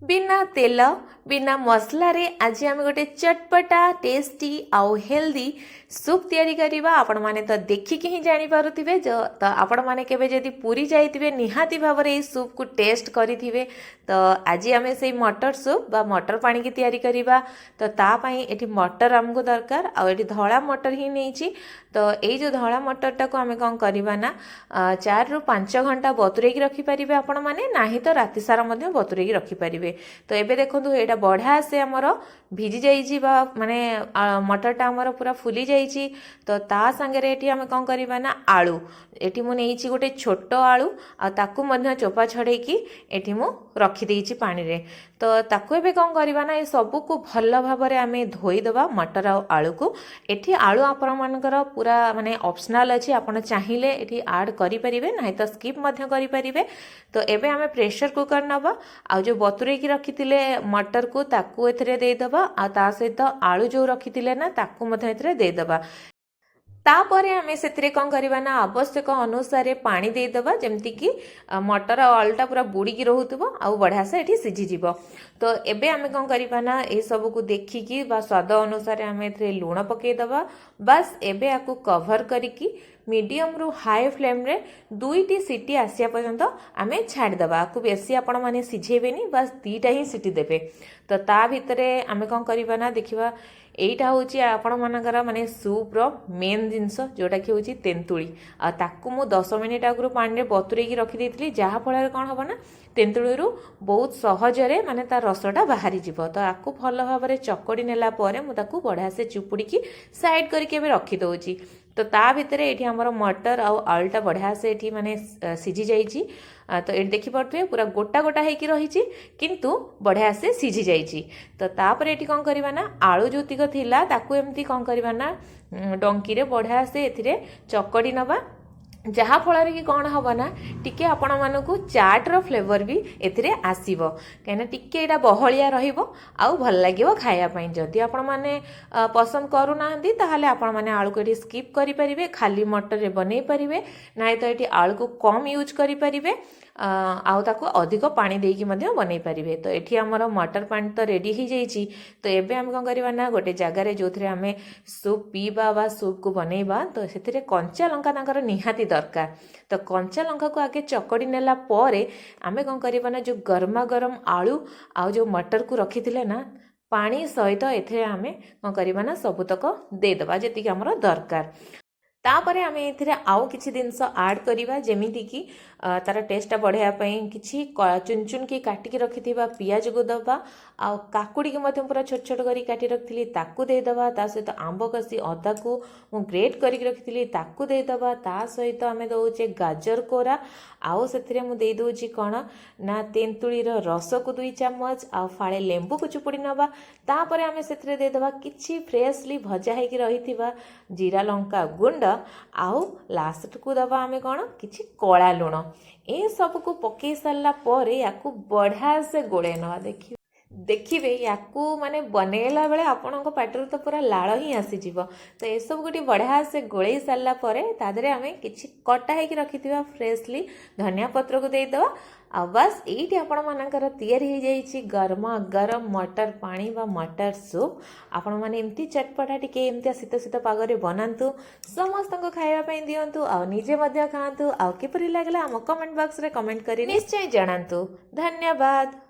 बिना तेल बिना मसला रे आज आम गोटे चटपटा टेस्टी आउ हेल्दी सूप तैयारी करवा। आपण माने तो देखिकी ही जानी पारुथिबे जो तो आपण माने केबे जदी पूरी जाइतिबे निहाती भाबरे ए सूप को टेस्ट करिथिबे। तो आज आम से मटर सूप बा मटर पानी की तैयारी करवा। तो ता पई एठी मटर हमको दरकार आ एठी धळा मटर ही नेछि। तो एई जो धळा मटरटा को आमे कोन करबा ना 4 रु 5 घंटा बतुरेकी की रखि परिबे आपण माने नाही तो राति सारा मध्ये बतुरेकी की रखि परिबे। तो एबे देखंतु एटा बढ़िया से हमर भिजी जाइछि बा माने मटरटा हमर पूरा फुली जाइछि। तो ता संगे एठी हम कोन करबा ना आलू एठी मु नेइछि गोटे छोटो आलू आ ताकू मध्ये चोपा छड़े की एठी मु रखि देइछि पानी रे। तो ताकू एबे कोन करबा ना ए सब को भल्ल भाबरे आमे धोई दबा मटर आ आलू को। एठी आलू आपण मानकर पूरा माने ऑप्शनल अछि, आपण चाहिले एठी ऐड करि परिबे नाही तो स्किप मध्ये करि परिबे। तो एबे आमे प्रेशर कुकर नबा आ जो बतुरे की रखिथिले मटर को ताकू एथरे दे दबा आ ता सहित आलू जो रखिथिले ना ताकू मध्ये एथरे दे दबा। तापर आमे सेतरे कोन करबा ना आवश्यक अनुसार पानी दे दबा जेमति कि मटर आ आलूटा पूरा बुड़ी की रहउतबो आ बढ़िया से एठी सिझी जिवो। तो एबे आमे कोन करबा ना ए सब को देखिकी बा स्वाद अनुसार आमे एथरे लूण पके दबा। बस एबे आकु कवर करिकी मीडियम रु हाई फ्लेम रे 2टी सीटी आसिया पर्यंत आमे छाड़ दबा। आकु बेसी आपण माने सिझेबेनी, बस 2टा ही सीटी देबे। तो ता भितरे आमे कोन करबा ना देखिबा एइटा होची आपण मानकर माने सूप रो मेन जिंस जोटा कि होची तेंतुली आ ताकु मु 10 मिनिट आगु पानी रे बतुरे की रखि देइतली जहा फळ कोन हबो ना तेंतुली रु बहुत सहज रे माने ता रसटा बाहरी जिवो। तो आकु भल भाबरे चकड़ी नेला परे मु ताकु बढ़िया से चुपुड़ी की साइड करके एबे रखि दउची। तो ता भितरे एठी हमर मटर आ आलूटा बढ़िया से एठी माने सिझी जाइची। तो ये देखि पड़थुए पूरा गोटा गोटा हेकी रहिची किंतु बढ़िया से सिझी जाइची। तो तापर एठी कोन करबा ना आलू जोतिक थिला ताकू एमती कोन करबा ना डंकी रे बढ़िया से एथिरे चकड़ी नबा जहा फल कि कौन हम ना टिके आपण मानकु चाट रो फ्लेवर भी एथिरे आसीबो कहना टिके एटा बहलिया रहिबो आउ भल लागिवो खाया पई। जदि आपण माने पसंद करू नाहंदी ताहाले आपण माने आलू को एठी स्किप करि परिबे, खाली मटर रे बनै परिबे, नाइ तो एठी आलू को कम यूज करि परिबे आउ ताको अधिक पानी देकी मध्ये बनै परिबे। तो एठी हमर मटर पानी तो रेडी ही जाइची। तो एबे हम कोन करबा ना गोटे जगह रे जोथरे हमें सूप पीबा बा सूप को बनैबा तो सेथिरे कंचा लंका तांकर निहाती दरकार। तो कंचा लंका को आगे चकड़ी नेला परे आमे कोन करबा ना जो गरमा गरम आलू आ जो मटर को रखिथिले ना पानी सहित एथे आमे कोन करबा ना सबुतक दे दबा जेति हमर दरकार। तापरे आमे एथिरे आउ किछि दिनस ऐड करिबा जेमिति कि तार टेस्टा बढ़िया पई किछि चुन चुन की काटी की रखिथिबा पियाज को दबा आ काकुड़ी के मध्यम पूरा छोट छोट करी काटी रखिथिली ताकू दे दबा। ता सहित आंब कसी अदा को मु ग्रेट करी रखिथिली ताकू दे दबा। ता सहित आमे दउचे गाजर कोरा आउ सेथिरे मु दे दउची कोन ना तेंतुली रो रस को 2 चम्मच आ फाळे लेंबू को चुपुड़ी नबा। तापरे आमे सेथिरे दे दबा किछि फ्रेशली भजा हेकी रहिथिबा जीरा लंका गुंड आउ लास्ट को दबा आमे कोन किछि कळा लूण। ए सब को पकई सारला परे याकू बढ़िया से गोळे नवा। देखिए याकू माने बनैला बेले आपणको पाटर तो पूरा लाल ही आसी जीवो। तो ये सब गोटी बढ़िया से गोळे सारला परे तादरे आमे किछि कटा हेकी रखिथिबा फ्रेशली धनिया पत्र को दे दवा। आ बस एठी आपण मानकर तैयारी हो जाइछि गरमा गरम मटर पानी बा मटर सूप। आपण माने एमती चटपटा टिके एमती शीत शीत पागरे बनांतु समस्त को खाଇବା ପାଇଁ दियंतु आ निजे मध्य खांतु आ किपरि लागला हम कमेंट बॉक्स रे कमेंट करी निश्चय जणांतु। धन्यवाद।